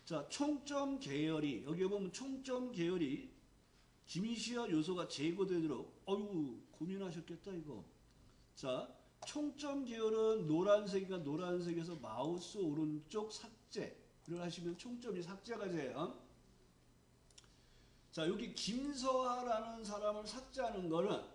자, 총점 계열이, 여기 보면 총점 계열이 기미시와 요소가 제거되도록, 어유 고민하셨겠다, 이거. 자, 총점 계열은 노란색이니까 노란색에서 마우스 오른쪽 삭제를 하시면 총점이 삭제가 돼요. 자, 여기 김서하라는 사람을 삭제하는 거는,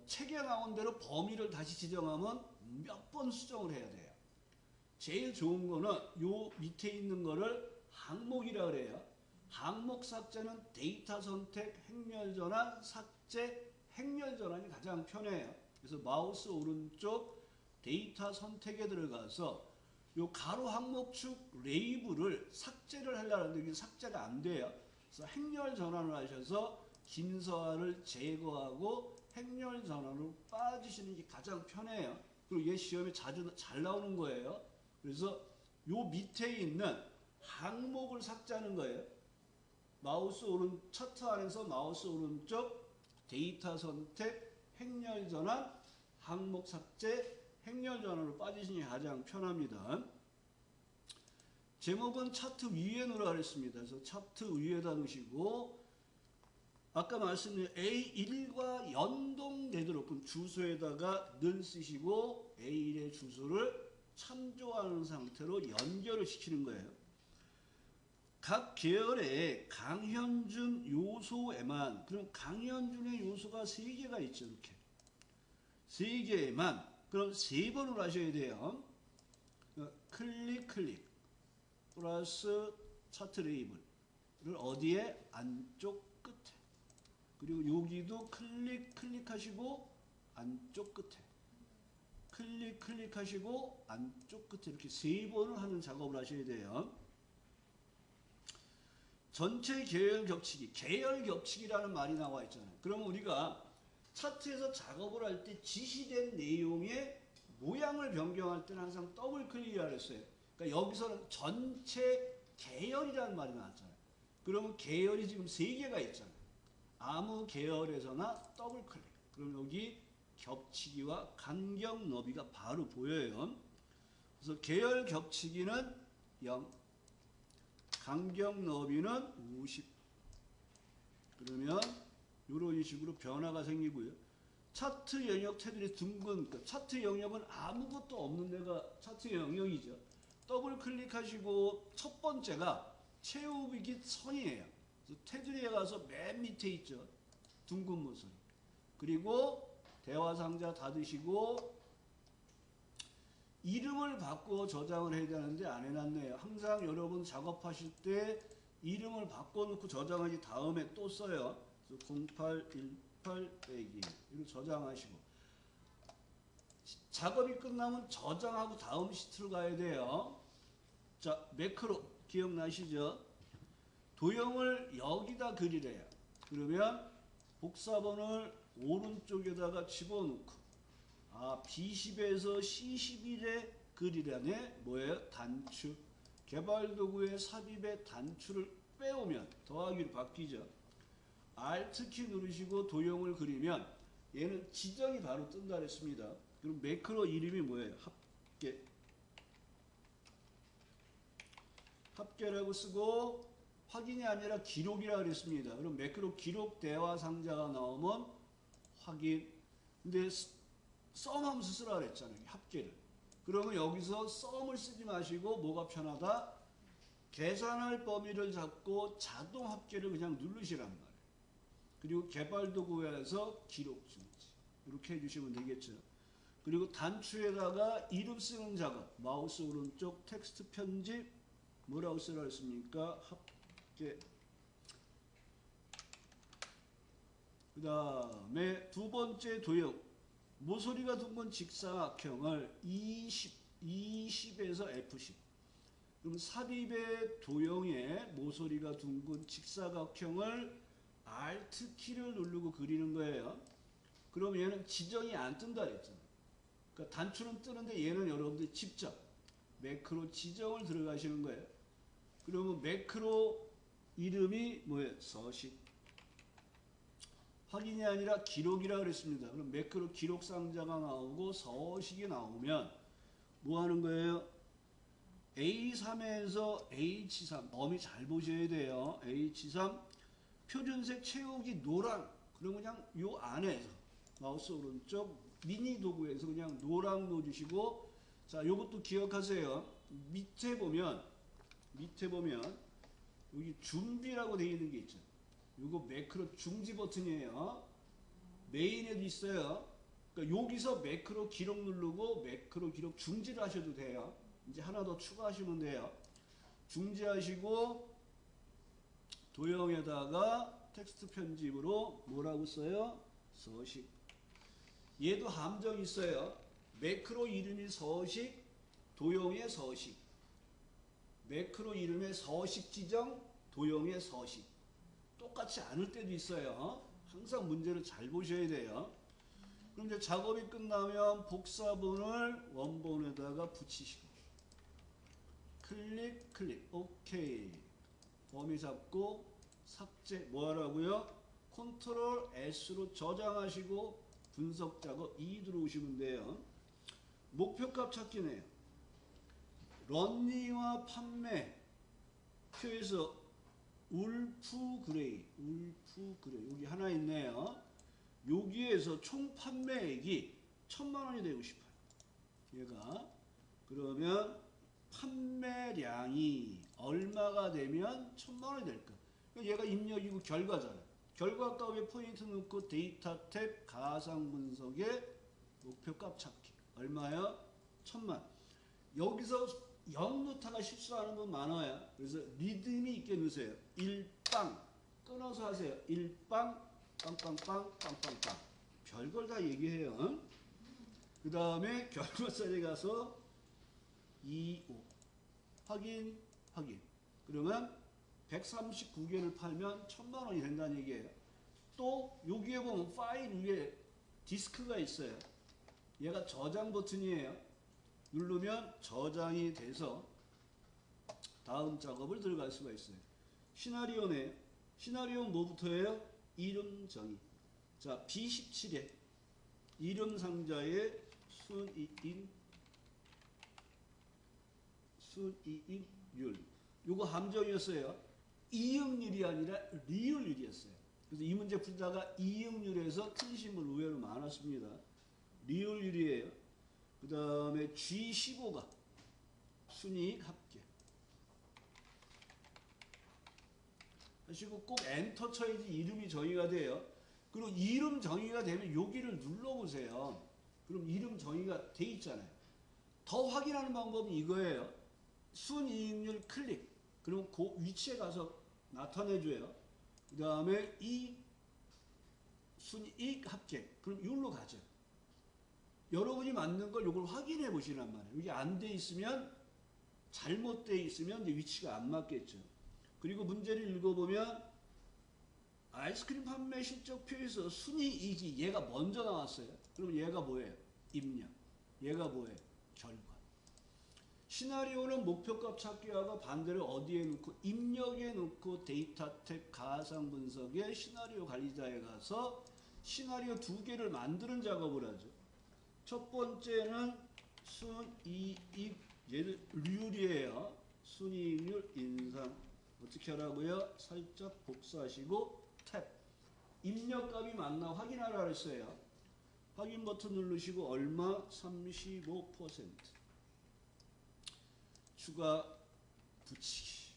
책에 나온 대로 범위를 다시 지정하면 몇 번 수정을 해야 돼요. 제일 좋은 거는 요 밑에 있는 거를 항목이라 그래요. 항목 삭제는 데이터 선택, 행렬 전환, 삭제, 행렬 전환이 가장 편해요. 그래서 마우스 오른쪽 데이터 선택에 들어가서 요 가로 항목축 레이블을 삭제를 하려는데 이게 삭제가 안 돼요. 그래서 행렬 전환을 하셔서 김서하를 제거하고 행렬 전환으로 빠지시는 게 가장 편해요. 그리고 얘 시험에 자주 잘 나오는 거예요. 그래서 요 밑에 있는 항목을 삭제하는 거예요. 마우스 오른 차트 안에서 마우스 오른쪽 데이터 선택, 행렬 전환, 항목 삭제, 행렬 전환으로 빠지시는 게 가장 편합니다. 제목은 차트 위에 놓으라 그랬습니다. 그래서 차트 위에다 놓으시고 아까 말씀드린 A1과 연동되도록 그럼 주소에다가 늘 쓰시고 A1의 주소를 참조하는 상태로 연결을 시키는 거예요. 각 계열의 강현준 요소에만, 그럼 강현준의 요소가 3개가 있죠. 이렇게 3개에만, 그럼 3번을 하셔야 돼요. 클릭 플러스 차트 레이블을 어디에? 안쪽 끝에. 그리고 여기도 클릭하시고 안쪽 끝에, 클릭하시고 안쪽 끝에, 이렇게 3번을 하는 작업을 하셔야 돼요. 전체 계열 겹치기, 계열 겹치기라는 말이 나와 있잖아요. 그러면 우리가 차트에서 작업을 할 때 지시된 내용의 모양을 변경할 때는 항상 더블 클릭이라고 했어요. 그러니까 여기서는 전체 계열이라는 말이 나왔잖아요. 그러면 계열이 지금 3개가 있잖아요. 아무 계열에서나 더블 클릭. 그럼 여기 겹치기와 간격 너비가 바로 보여요. 그래서 계열 겹치기는 0, 간격 너비는 50. 그러면 이런 식으로 변화가 생기고요. 차트 영역 테두리 둥근, 그러니까 차트 영역은 아무것도 없는 데가 차트 영역이죠. 더블 클릭하시고 첫 번째가 채우기 선이에요. 그래서 테두리에 가서 맨 밑에 있죠. 둥근 모서리. 그리고 대화 상자 닫으시고 이름을 바꿔 저장을 해야 되는데 안 해놨네요. 항상 여러분 작업하실 때 이름을 바꿔놓고 저장하지 다음에 또 써요. 그래서 0818 빼기 이거 저장하시고 작업이 끝나면 저장하고 다음 시트로 가야 돼요. 자, 매크로 기억나시죠? 도형을 여기다 그리래요. 그러면 복사본을 오른쪽에다가 집어넣고 B10에서 C11에 그리라네. 뭐예요? 단추. 개발도구의 삽입의 단추를 빼오면 더하기로 바뀌죠. Alt키 누르시고 도형을 그리면 얘는 지정이 바로 뜬다 그랬습니다. 그럼 매크로 이름이 뭐예요? 합계라고 쓰고 확인이 아니라 기록이라 그랬습니다. 그럼 매크로 기록 대화 상자가 나오면 확인. 근데 썸하면서 쓰라 그랬잖아요. 합계를. 그러면 여기서 썸을 쓰지 마시고 뭐가 편하다? 계산할 범위를 잡고 자동 합계를 그냥 누르시란 말이에요. 그리고 개발도구에서 기록 중지. 이렇게 해주시면 되겠죠. 그리고 단추에다가 이름 쓰는 작업. 마우스 오른쪽 텍스트 편집. 뭐라고 쓰라 했습니까? 합계. 그 다음에 두 번째 도형. 모서리가 둥근 직사각형을 20에서 F10. 그럼 삽입의 도형에 모서리가 둥근 직사각형을 Alt키를 누르고 그리는 거예요. 그럼 얘는 지정이 안 뜬다 그랬잖아요. 그러니까 단추는 뜨는데 얘는 여러분들이 직접 매크로 지정을 들어가시는 거예요. 그러면 매크로 이름이 뭐예요? 서식. 확인이 아니라 기록이라 그랬습니다. 그럼 매크로 기록 상자가 나오고 서식이 나오면 뭐 하는 거예요? A3에서 H3 범위 잘 보셔야 돼요. H3 표준색 채우기 노랑. 그럼 그냥 요 안에서 마우스 오른쪽 미니 도구에서 그냥 노랑 넣어주시고, 자 요것도 기억하세요. 밑에 보면 여기 준비라고 되어 있는 게 있죠. 요거 매크로 중지 버튼이에요. 메인에도 있어요. 그러니까 여기서 매크로 기록 누르고 매크로 기록 중지를 하셔도 돼요. 이제 하나 더 추가하시면 돼요. 중지하시고 도형에다가 텍스트 편집으로 뭐라고 써요? 서식. 얘도 함정이 있어요. 매크로 이름이 서식, 도형의 서식. 매크로 이름의 서식 지정, 도형의 서식. 똑같이 않을 때도 있어요. 항상 문제를 잘 보셔야 돼요. 그럼 이제 작업이 끝나면 복사본을 원본에다가 붙이시고 클릭 오케이. 범위 잡고 삭제 뭐 하라고요? 컨트롤 S로 저장하시고 분석 작업 2 들어오시면 돼요. 목표값 찾기네요. 런닝과 판매 표에서 울프 그레이 여기 하나 있네요. 여기에서 총 판매액이 1000만원이 되고 싶어요. 얘가 그러면 판매량이 얼마가 되면 1000만원이 될까? 얘가 입력이고 결과잖아요. 결과 값에 포인트 넣고 데이터 탭 가상 분석에 목표값 찾기. 얼마요? 1000만. 여기서 0 넣다가 실수하는 분 많아요. 그래서 리듬이 있게 넣으세요. 1빵 끊어서 하세요. 1빵 빵빵빵 빵빵빵. 별걸 다 얘기해요. 그 다음에 결과살에 가서 2, 5 확인. 그러면 139개를 팔면 1000만원이 된다는 얘기예요. 또 여기에 보면 파일 위에 디스크가 있어요. 얘가 저장 버튼이에요. 누르면 저장이 돼서 다음 작업을 들어갈 수가 있어요. 시나리오네. 시나리오는 뭐부터예요? 이름 정의. 자, B17에 이름 상자의 순이익률. 요거 함정이었어요. 이응률이 아니라 리을률이었어요. 그래서 이 문제 풀다가 이응률에서 틀리신 분 의외로 많았습니다. 리을률이에요. 그 다음에 G15가 순이익 합계 하시고 꼭 엔터 쳐야지 이름이 정의가 돼요. 그리고 이름 정의가 되면 여기를 눌러보세요. 그럼 이름 정의가 돼 있잖아요. 더 확인하는 방법이 이거예요. 순이익률 클릭. 그럼 그 위치에 가서 나타내줘요. 그 다음에 이 순이익 합계. 그럼 이걸로 가죠. 여러분이 맞는 걸 이걸 확인해 보시란 말이에요. 이게 안 돼 있으면, 잘못돼 있으면 이제 위치가 안 맞겠죠. 그리고 문제를 읽어보면 아이스크림 판매 실적표에서 순이익이 얘가 먼저 나왔어요. 그럼 얘가 뭐예요? 입력. 얘가 뭐예요? 결과. 시나리오는 목표값 찾기하고 반대로 어디에 놓고? 입력에 놓고 데이터 탭 가상 분석에 시나리오 관리자에 가서 시나리오 2개를 만드는 작업을 하죠. 첫 번째는 순이익률이에요. 순이익률 인상. 어떻게 하라고요? 살짝 복사하시고 탭. 입력값이 맞나 확인하라 그랬어요. 확인 버튼 누르시고 얼마? 35%. 추가 붙이기.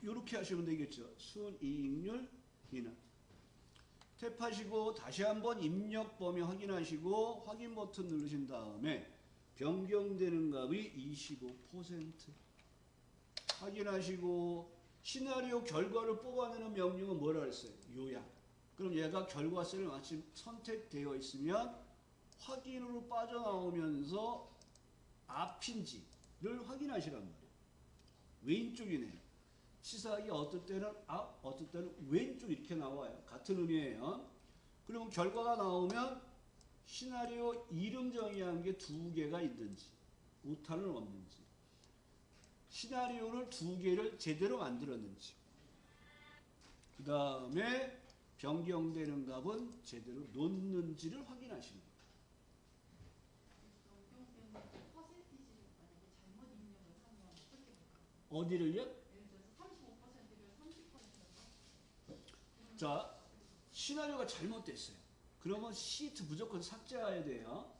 요렇게 하시면 되겠죠. 순이익률 인하. 탭하시고 다시 한번 입력 범위 확인하시고 확인 버튼 누르신 다음에 변경되는 값이 25%. 확인하시고 시나리오 결과를 뽑아내는 명령은 뭐라 했어요? 요약. 그럼 얘가 결과셀을 마침 선택되어 있으면 확인으로 빠져나오면서 앞인지를 확인하시란 말이에요. 왼쪽이네요. 치사하기 어떨 때는 앞, 어떨 때는 왼쪽 이렇게 나와요. 같은 의미예요. 그러면 결과가 나오면 시나리오 이름 정의한 게 2개가 있는지 오타는 없는지 시나리오를 2개를 제대로 만들었는지 그 다음에 변경되는 값은 제대로 놓는지를 확인하시는 거예요. 어디를요? 예를 들어서 35%를 30%로. 자, 시나리오가 잘못됐어요. 그러면 시트 무조건 삭제해야 돼요.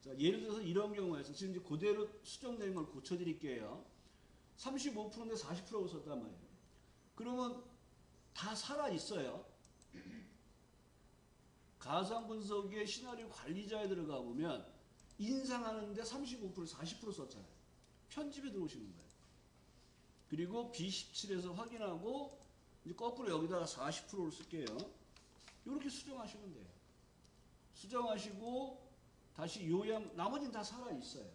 자, 예를 들어서 이런 경우에서 지금 이제 그대로 수정된 걸 고쳐드릴게요. 35%인데 40%고 썼단 말이에요. 그러면 다 살아있어요. 가상분석의 시나리오 관리자에 들어가 보면 인상하는데 35%, 40% 썼잖아요. 편집에 들어오시는 거예요. 그리고 B17에서 확인하고 이제 거꾸로 여기다가 40%를 쓸게요. 이렇게 수정하시면 돼요. 수정하시고 다시 요약, 나머지는 다 살아있어요.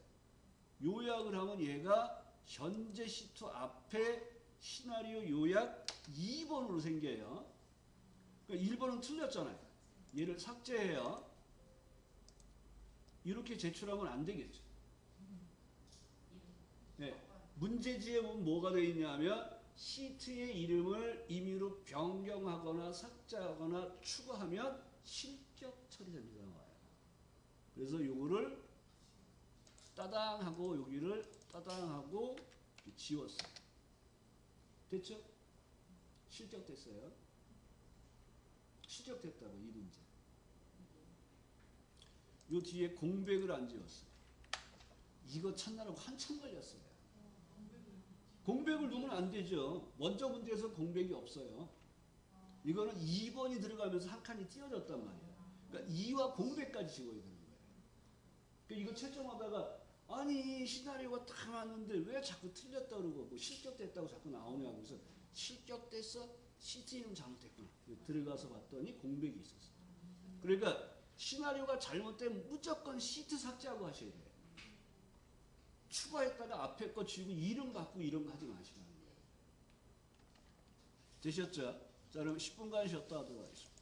요약을 하면 얘가 현재 시트 앞에 시나리오 요약 2번으로 생겨요. 그러니까 1번은 틀렸잖아요. 얘를 삭제해요. 이렇게 제출하면 안 되겠죠. 네. 문제지에 보면 뭐가 되어 있냐면 시트의 이름을 임의로 변경하거나 삭제하거나 추가하면 실격 처리됩니다. 그래서 요거를 따당하고 여기를 따당하고 지웠어요. 됐죠? 실격됐어요. 실격됐다고 이 문제. 요 뒤에 공백을 안 지웠어요. 이거 찾느라고 한참 걸렸어요. 공백을 두면 안 되죠. 먼저 문제에서 공백이 없어요. 이거는 2번이 들어가면서 한 칸이 띄어졌단 말이에요. 그러니까 2와 공백까지 지워야 되는 거예요. 그러니까 이거 채점하다가 아니 시나리오가 다 맞는데 왜 자꾸 틀렸다 그러고 뭐 실격됐다고 자꾸 나오냐고. 그래서 실격됐어? 시트 이름 잘못됐구나. 들어가서 봤더니 공백이 있었어요. 그러니까 시나리오가 잘못되면 무조건 시트 삭제하고 하셔야 돼요. 추가했다가 앞에 거 지우고 이름 바꾸고 이런 거 하지 마시라는 거예요. 되셨죠? 자, 그럼 10분간 쉬었다 하도록 하겠습니다.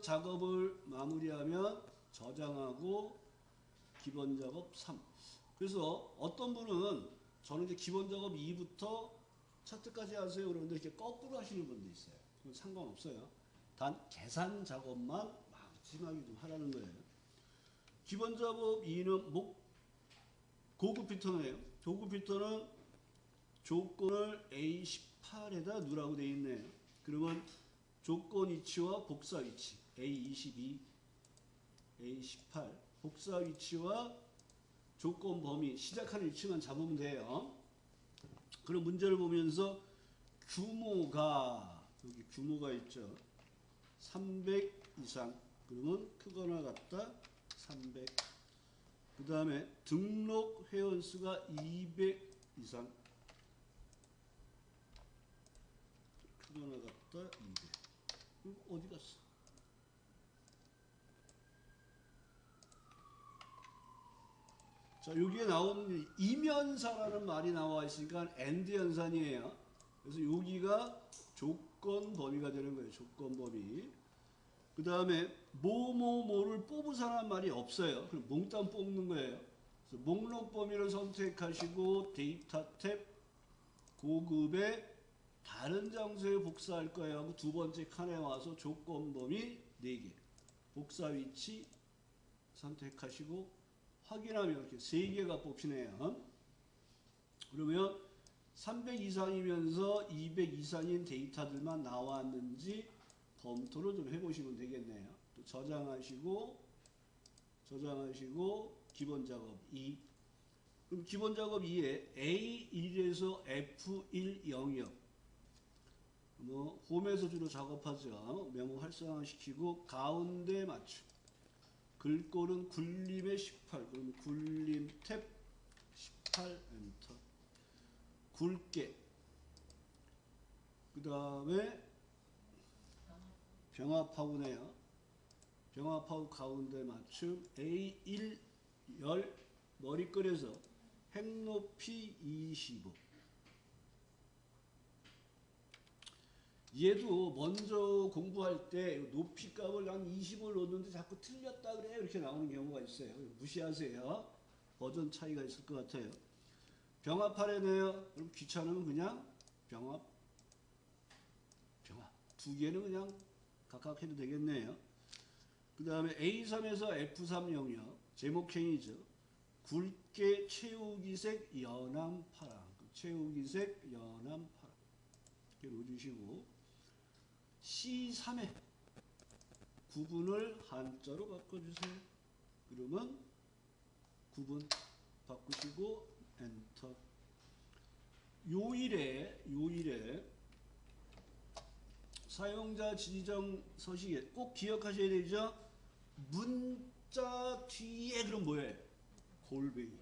작업을 마무리하면 저장하고 기본 작업 3. 그래서 어떤 분은 저는 이제 기본 작업 2부터 차트까지 하세요. 그런데 이렇게 거꾸로 하시는 분도 있어요. 그건 상관없어요. 단 계산 작업만 마지막에 좀 하라는 거예요. 기본 작업 2는 고급 피터네요. 고급 피터는 조건을 A18에다 누라고 되어 있네요. 그러면 조건 위치와 복사 위치 A22, A18 복사 위치와 조건 범위 시작하는 위치만 잡으면 돼요. 그럼 문제를 보면서 규모가 여기 규모가 있죠. 300 이상 그러면 크거나 같다 300. 그 다음에 등록 회원수가 200 이상 크거나 같다 200. 어디 갔어? 자, 여기에 나오는 이면사라는 말이 나와 있으니까 AND 연산이에요. 그래서 여기가 조건 범위가 되는 거예요. 조건 범위. 그 다음에 뭐뭐뭐를 뽑으사라는 말이 없어요. 그럼 몽땅 뽑는 거예요. 그래서 목록 범위를 선택하시고 데이터 탭 고급의 다른 장소에 복사할 거예요 하고 두 번째 칸에 와서 조건 범위 4개 복사 위치 선택하시고 확인하면 이렇게 3개가 뽑히네요. 그러면 300 이상이면서 200 이상인 데이터들만 나왔는지 검토를 좀 해보시면 되겠네요. 또 저장하시고 기본 작업 2. 그럼 기본 작업 2에 A1에서 F1 영역 홈에서 주로 작업하죠. 메모 활성화시키고 가운데 맞춤. 글꼴은 굴림의 18. 그럼 굴림 탭 18 엔터. 굵게. 그 다음에 병합하고네요. 병합하고 가운데 맞춤 A1 열 머리끈에서 핵높이 25. 얘도 먼저 공부할 때 높이 값을 한 20을 넣었는데 자꾸 틀렸다 그래 이렇게 나오는 경우가 있어요. 무시하세요. 버전 차이가 있을 것 같아요. 병합하래네요. 그럼 귀찮으면 그냥 병합 두 개는 그냥 각각 해도 되겠네요. 그 다음에 A3에서 F3 영역 제목행이죠. 굵게 채우기색 연한 파랑. 채우기색 연한 파랑. 이렇게 놓으시고 C3에 구분을 한자로 바꿔주세요. 그러면 구분 바꾸시고 엔터. 요일에 사용자 지정 서식에 꼭 기억하셔야 되죠. 문자 뒤에 그럼 뭐예요? 골뱅이.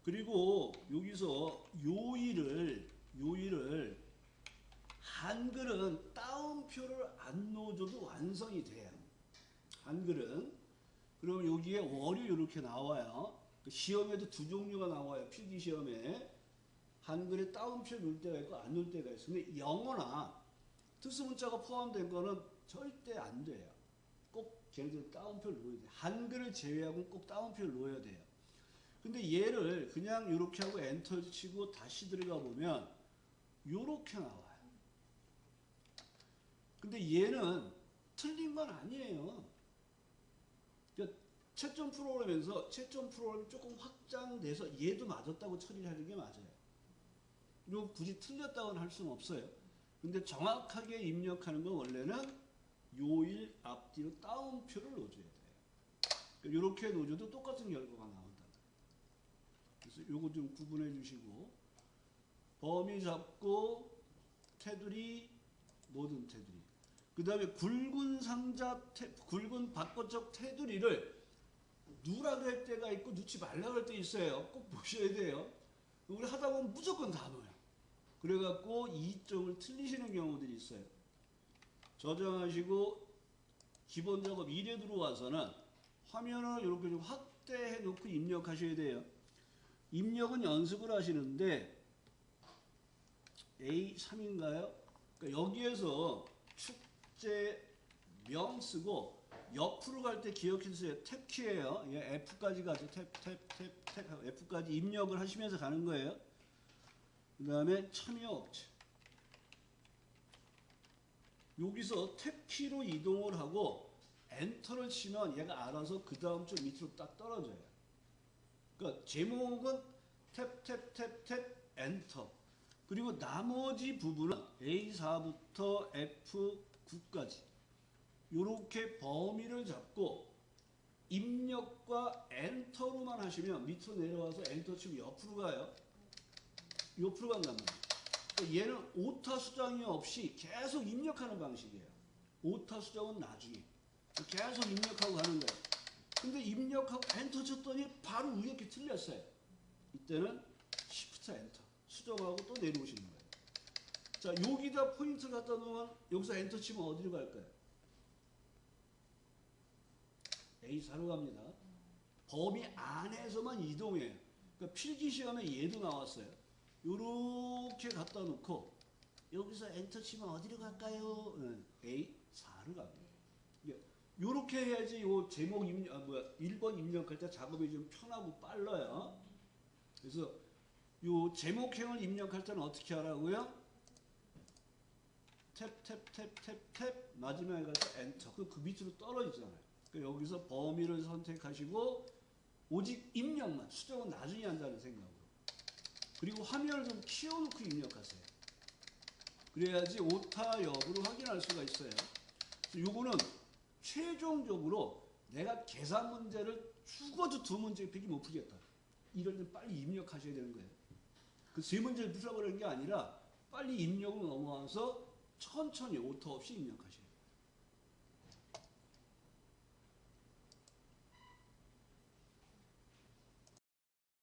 그리고 여기서 요일을 한글은 따옴표를 안 넣어줘도 완성이 돼요. 한글은. 그럼 여기에 월요 이렇게 나와요. 시험에도 두 종류가 나와요. 필기시험에. 한글에 따옴표 넣을 때가 있고 안 넣을 때가 있어요. 근데 영어나 특수문자가 포함된 거는 절대 안 돼요. 꼭 걔네들 따옴표를 넣어야 돼요. 한글을 제외하고는 꼭 따옴표를 넣어야 돼요. 근데 얘를 그냥 이렇게 하고 엔터 치고 다시 들어가 보면 이렇게 나와요. 근데 얘는 틀린 건 아니에요. 그러니까 채점 프로그램에서 채점 프로그램이 조금 확장돼서 얘도 맞았다고 처리를 하는 게 맞아요. 그리고 굳이 틀렸다고는 할 수는 없어요. 근데 정확하게 입력하는 건 원래는 요일 앞뒤로 따옴표를 넣어줘야 돼요. 그러니까 이렇게 넣어줘도 똑같은 결과가 나온다. 그래서 요거 좀 구분해 주시고 범위 잡고 테두리 모든 테두리. 그 다음에 굵은 상자 굵은 바꿔적 테두리를 누라 그럴 때가 있고 넣지 말라 그럴 때 있어요. 꼭 보셔야 돼요. 우리 하다 보면 무조건 다 넣어요. 그래갖고 이점을 틀리시는 경우들이 있어요. 저장하시고 기본 작업 1에 들어와서는 화면을 이렇게 좀 확대해 놓고 입력하셔야 돼요. 입력은 연습을 하시는데 A3인가요? 그러니까 여기에서 축제명 쓰고 옆으로 갈 때 기억해 주세요. 탭키예요. 예, F까지 가죠. 탭 F까지 입력을 하시면서 가는 거예요. 그 다음에 참여 업체. 여기서 탭키로 이동을 하고 엔터를 치면 얘가 알아서 그 다음 줄 밑으로 딱 떨어져요. 그러니까 제목은 탭 엔터. 그리고 나머지 부분은 A4부터 F9까지 이렇게 범위를 잡고 입력과 엔터로만 하시면 밑으로 내려와서 엔터 치고 옆으로 가요. 옆으로 간단 말이에요. 그러니까 얘는 오타 수정이 없이 계속 입력하는 방식이에요. 오타 수정은 나중에. 계속 입력하고 가는 거예요. 근데 입력하고 엔터 쳤더니 바로 위에 게 틀렸어요. 이때는 Shift 엔터 수정하고 또 내려오시는 거예요. 자, 여기다 포인트를 갖다 놓으면 여기서 엔터 치면 어디로 갈까요? A4로 갑니다. 범위 안에서만 이동해요. 그러니까 필기시험에 얘도 나왔어요. 요렇게 갖다 놓고 여기서 엔터 치면 어디로 갈까요? A4로 갑니다. 요렇게 해야지 요 제목 1번 입력할 때 작업이 좀 편하고 빨라요. 그래서 요 제목형을 입력할 때는 어떻게 하라고요? 탭 마지막에 가서 엔터. 그 밑으로 떨어지잖아요. 그러니까 여기서 범위를 선택하시고 오직 입력만, 수정은 나중에 한다는 생각으로. 그리고 화면을 좀 키워놓고 입력하세요. 그래야지 오타 여부를 확인할 수가 있어요. 요거는 최종적으로 내가 계산 문제를 죽어도 두 문제 밖에 못 풀겠다. 이럴 때 빨리 입력하셔야 되는 거예요. 그 세 문제를 풀어버리는 게 아니라 빨리 입력으로 넘어와서 천천히 오타 없이 입력하셔야 돼요.